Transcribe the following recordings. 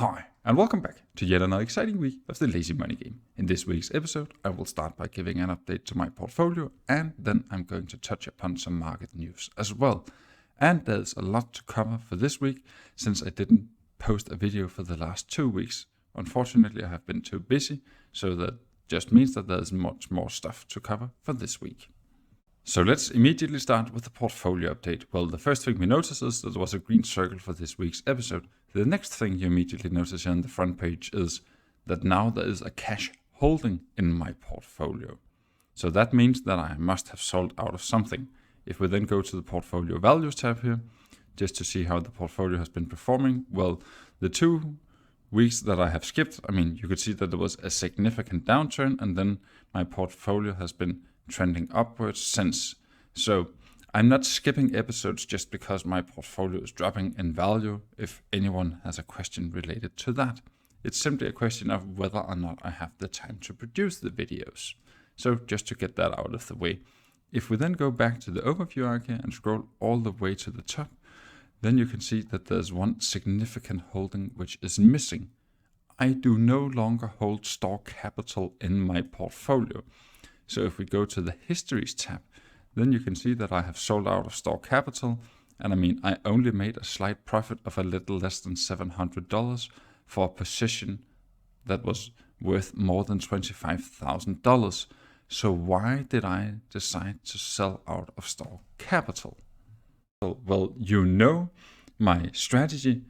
Hi, and welcome back to yet another exciting week of the Lazy Money Game. In this week's episode, I will start by giving an update to my portfolio, and then I'm going to touch upon some market news as well. And there's a lot to cover for this week, since I didn't post a video for the last 2 weeks. Unfortunately, I have been too busy, so that just means that there's much more stuff to cover for this week. So let's immediately start with the portfolio update. Well, the first thing we notice is that there was a green circle for this week's episode. The next thing you immediately notice here on the front page is that now there is a cash holding in my portfolio. So that means that I must have sold out of something. If we then go to the portfolio values tab here, just to see how the portfolio has been performing, well, the 2 weeks that I have skipped, you could see that there was a significant downturn, and then my portfolio has been trending upwards since. So I'm not skipping episodes just because my portfolio is dropping in value. If anyone has a question related to that, it's simply a question of whether or not I have the time to produce the videos. So just to get that out of the way. If we then go back to the overview arc here and scroll all the way to the top, then you can see that there's one significant holding which is missing. I do no longer hold STOR capital in my portfolio. So if we go to the histories tab, then you can see that I have sold out of STOR capital, and I only made a slight profit of a little less than $700 for a position that was worth more than $25,000. So why did I decide to sell out of STOR capital? Well, you know my strategy.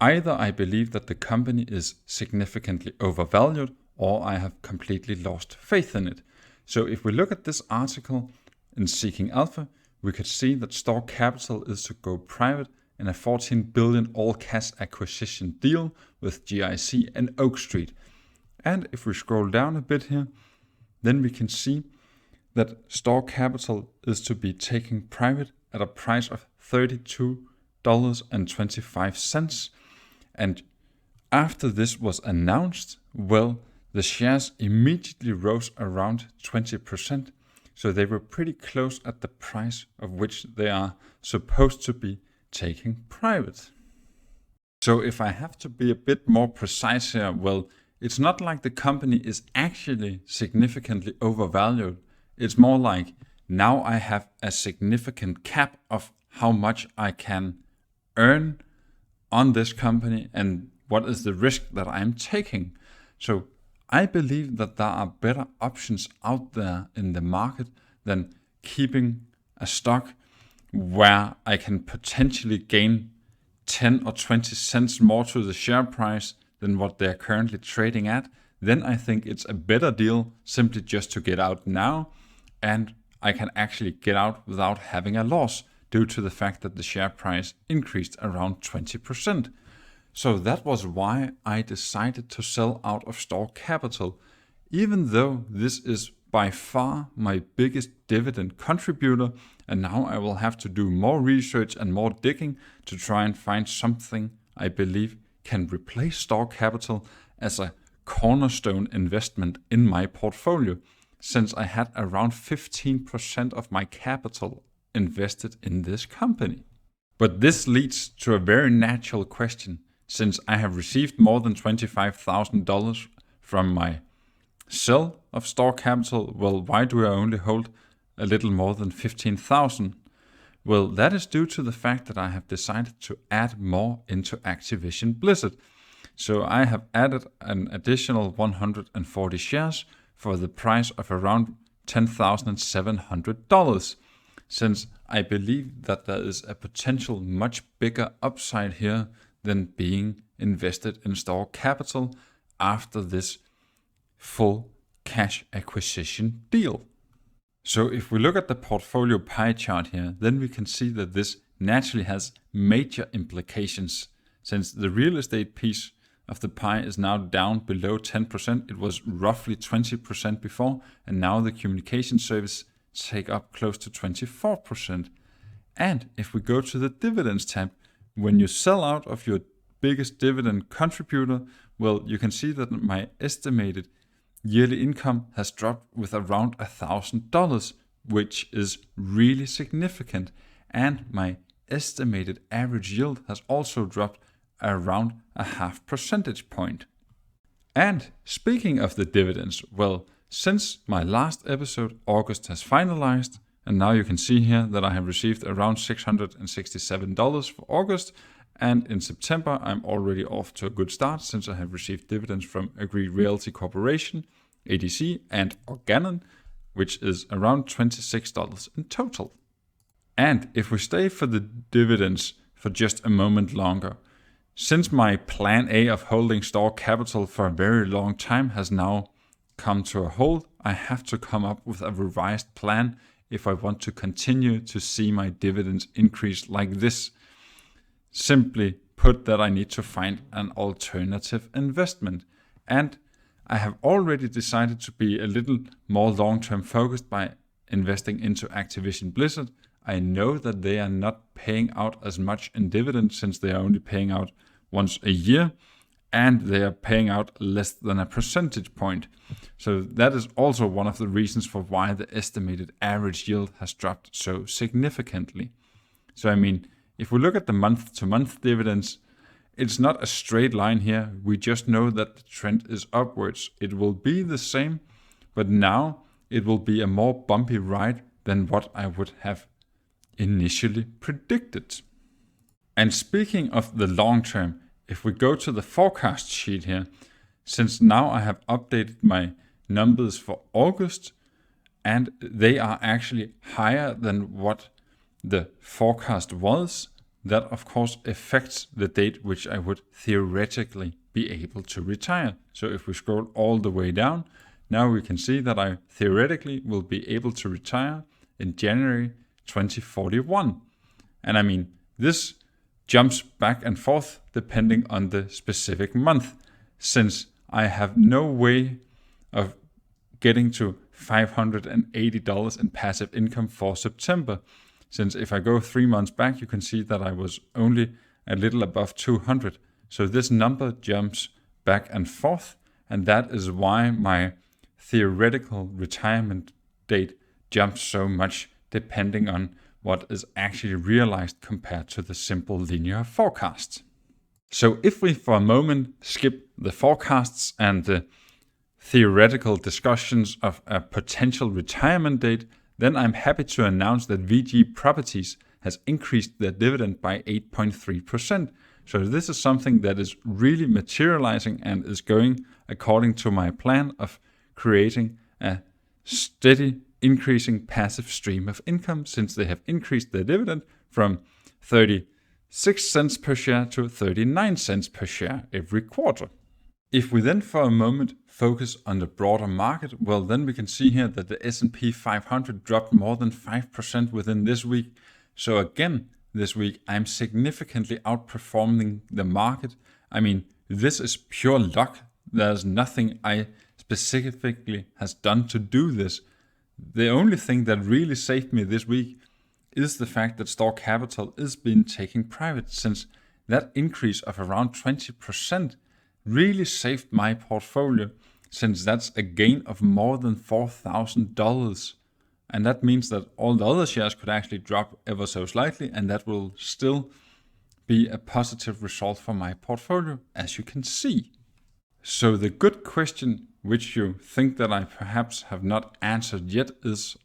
Either I believe that the company is significantly overvalued, or I have completely lost faith in it. So if we look at this article in Seeking Alpha, we could see that STOR Capital is to go private in a $14 billion all-cash acquisition deal with GIC and Oak Street. And if we scroll down a bit here, then we can see that STOR Capital is to be taken private at a price of $32.25. And after this was announced, well, the shares immediately rose around 20%, so they were pretty close at the price of which they are supposed to be taken private. So if I have to be a bit more precise here, well, it's not like the company is actually significantly overvalued. It's more like now I have a significant cap of how much I can earn on this company and what is the risk that I'm taking. So I believe that there are better options out there in the market than keeping a stock where I can potentially gain 10 or 20 cents more to the share price than what they're currently trading at. Then I think it's a better deal simply just to get out now, and I can actually get out without having a loss due to the fact that the share price increased around 20%. So that was why I decided to sell out of STOR capital, even though this is by far my biggest dividend contributor, and now I will have to do more research and more digging to try and find something I believe can replace STOR capital as a cornerstone investment in my portfolio, since I had around 15% of my capital invested in this company. But this leads to a very natural question. Since I have received more than $25,000 from my sell of STOR capital, well, why do I only hold a little more than 15,000? Well, that is due to the fact that I have decided to add more into Activision Blizzard. So I have added an additional 140 shares for the price of around $10,700, since I believe that there is a potential much bigger upside here than being invested in STOR capital after this full cash acquisition deal. So if we look at the portfolio pie chart here, then we can see that this naturally has major implications, since the real estate piece of the pie is now down below 10%. It was roughly 20% before, and now the communication service take up close to 24%. And if we go to the dividends tab, when you sell out of your biggest dividend contributor, well, you can see that my estimated yearly income has dropped with around $1,000, which is really significant. And my estimated average yield has also dropped around a 0.5 percentage point. And speaking of the dividends, well, since my last episode, August has finalized, and now you can see here that I have received around $667 for August, and in September I'm already off to a good start since I have received dividends from Agree Realty Corporation, ADC, and Organon, which is around $26 in total. And if we stay for the dividends for just a moment longer, since my plan A of holding STOR capital for a very long time has now come to a halt, I have to come up with a revised plan if I want to continue to see my dividends increase like this. Simply put, that I need to find an alternative investment. And I have already decided to be a little more long-term focused by investing into Activision Blizzard. I know that they are not paying out as much in dividends since they are only paying out once a year, and they are paying out less than a percentage point. So that is also one of the reasons for why the estimated average yield has dropped so significantly. So I mean, if we look at the month-to-month dividends, it's not a straight line here. We just know that the trend is upwards. It will be the same, but now it will be a more bumpy ride than what I would have initially predicted. And speaking of the long term, if we go to the forecast sheet here, since now I have updated my numbers for August, and they are actually higher than what the forecast was, that of course affects the date which I would theoretically be able to retire. So if we scroll all the way down, now we can see that I theoretically will be able to retire in January 2041. And I mean, this jumps back and forth depending on the specific month, since I have no way of getting to $580 in passive income for September. Since if I go 3 months back, you can see that I was only a little above 200. So this number jumps back and forth, and that is why my theoretical retirement date jumps so much depending on what is actually realized compared to the simple linear forecast. So if we for a moment skip the forecasts and the theoretical discussions of a potential retirement date, then I'm happy to announce that VG Properties has increased their dividend by 8.3%. So this is something that is really materializing and is going according to my plan of creating a steady increasing passive stream of income, since they have increased their dividend from 36 cents per share to 39 cents per share every quarter. If we then for a moment focus on the broader market, well, then we can see here that the S&P 500 dropped more than 5% within this week. So again, this week I'm significantly outperforming the market. I mean, this is pure luck. There's nothing I specifically has done to do this. The only thing that really saved me this week is the fact that STOR Capital is being taken private, since that increase of around 20% really saved my portfolio, since that's a gain of more than $4,000. And that means that all the other shares could actually drop ever so slightly, and that will still be a positive result for my portfolio, as you can see. So the good question, which you think that I perhaps have not answered yet, is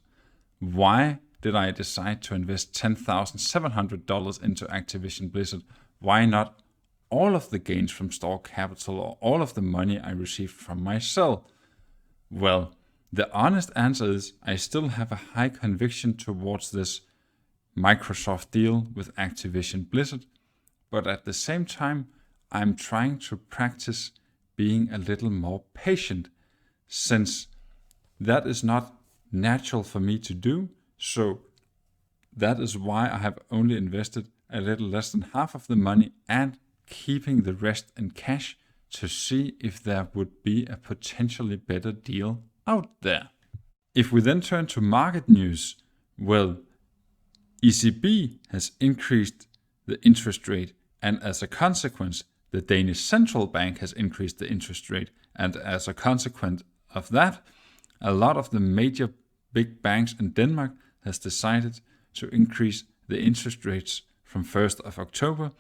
why did I decide to invest $10,700 into Activision Blizzard? Why not all of the gains from STOR Capital or all of the money I received from my sell? Well, the honest answer is I still have a high conviction towards this Microsoft deal with Activision Blizzard, but at the same time, I'm trying to practice being a little more patient, since that is not natural for me to do. So that is why I have only invested a little less than half of the money and keeping the rest in cash to see if there would be a potentially better deal out there. If we then turn to market news, well, ECB has increased the interest rate, and as a consequence, the Danish Central Bank has increased the interest rate, and as a consequence of that, a lot of the major big banks in Denmark has decided to increase the interest rates from 1st of October,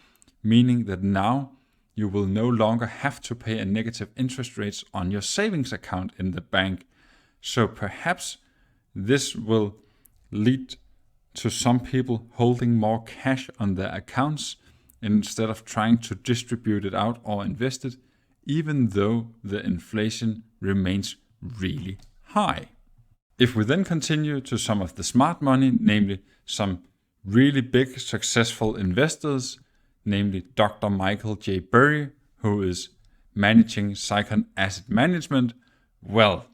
meaning that now you will no longer have to pay a negative interest rates on your savings account in the bank. So perhaps this will lead to some people holding more cash on their accounts instead of trying to distribute it out or invest it, even though the inflation remains really high. If we then continue to some of the smart money, namely some really big successful investors, namely Dr. Michael J. Burry, who is managing Cycon Asset Management, well,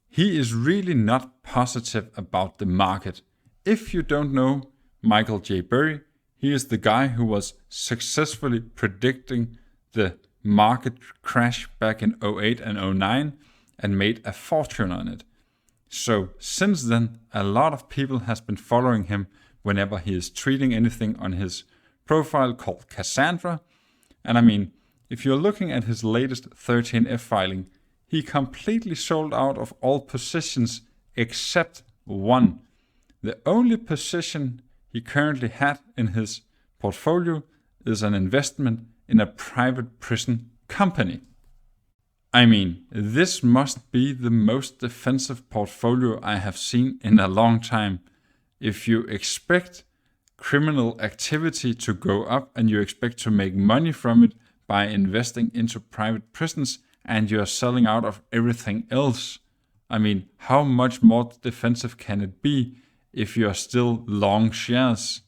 he is really not positive about the market. If you don't know Michael J. Burry, he is the guy who was successfully predicting the market crash back in 2008 and 2009 and made a fortune on it. So since then, a lot of people has been following him whenever he is tweeting anything on his profile called Cassandra. And I mean, if you're looking at his latest 13F filing, he completely sold out of all positions except one. The only position he currently had in his portfolio is an investment in a private prison company. I mean, this must be the most defensive portfolio I have seen in a long time. If you expect criminal activity to go up and you expect to make money from it by investing into private prisons and you're selling out of everything else, I mean, how much more defensive can it be if you're still long shares?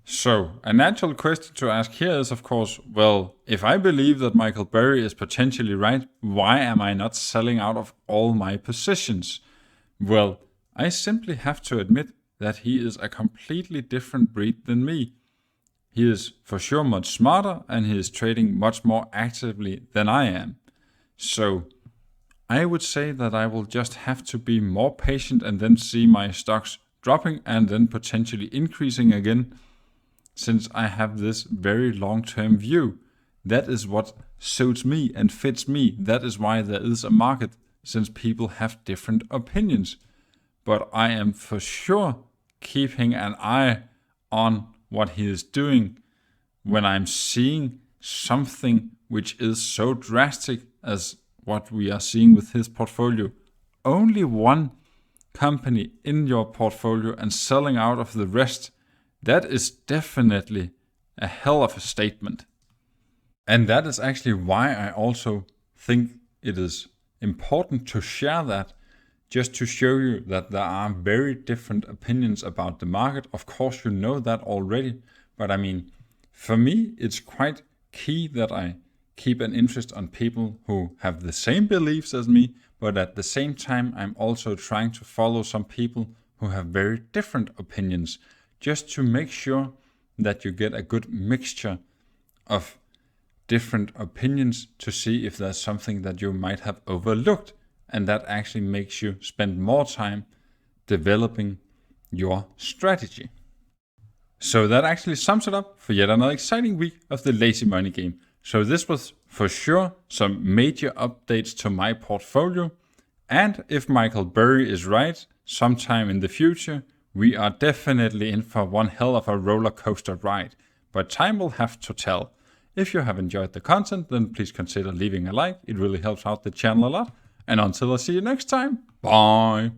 So, a natural question to ask here is, of course, well, if I believe that Michael Burry is potentially right, why am I not selling out of all my positions? Well, I simply have to admit that he is a completely different breed than me. He is for sure much smarter and he is trading much more actively than I am. So, I would say that I will just have to be more patient and then see my stocks dropping and then potentially increasing again, since I have this very long-term view. That is what suits me and fits me. That is why there is a market, since people have different opinions. But I am for sure keeping an eye on what he is doing when I'm seeing something which is so drastic as what we are seeing with his portfolio. Only one company in your portfolio and selling out of the rest, that is definitely a hell of a statement. And that is actually why I also think it is important to share that, just to show you that there are very different opinions about the market. Of course, you know that already, but I mean, for me, it's quite key that I keep an interest on people who have the same beliefs as me, but at the same time, I'm also trying to follow some people who have very different opinions, just to make sure that you get a good mixture of different opinions to see if there's something that you might have overlooked, and that actually makes you spend more time developing your strategy. So that actually sums it up for yet another exciting week of the Lazy Money Game. So this was for sure some major updates to my portfolio, and if Michael Burry is right, sometime in the future, we are definitely in for one hell of a roller coaster ride, but time will have to tell. If you have enjoyed the content, then please consider leaving a like. It really helps out the channel a lot. And until I see you next time, bye!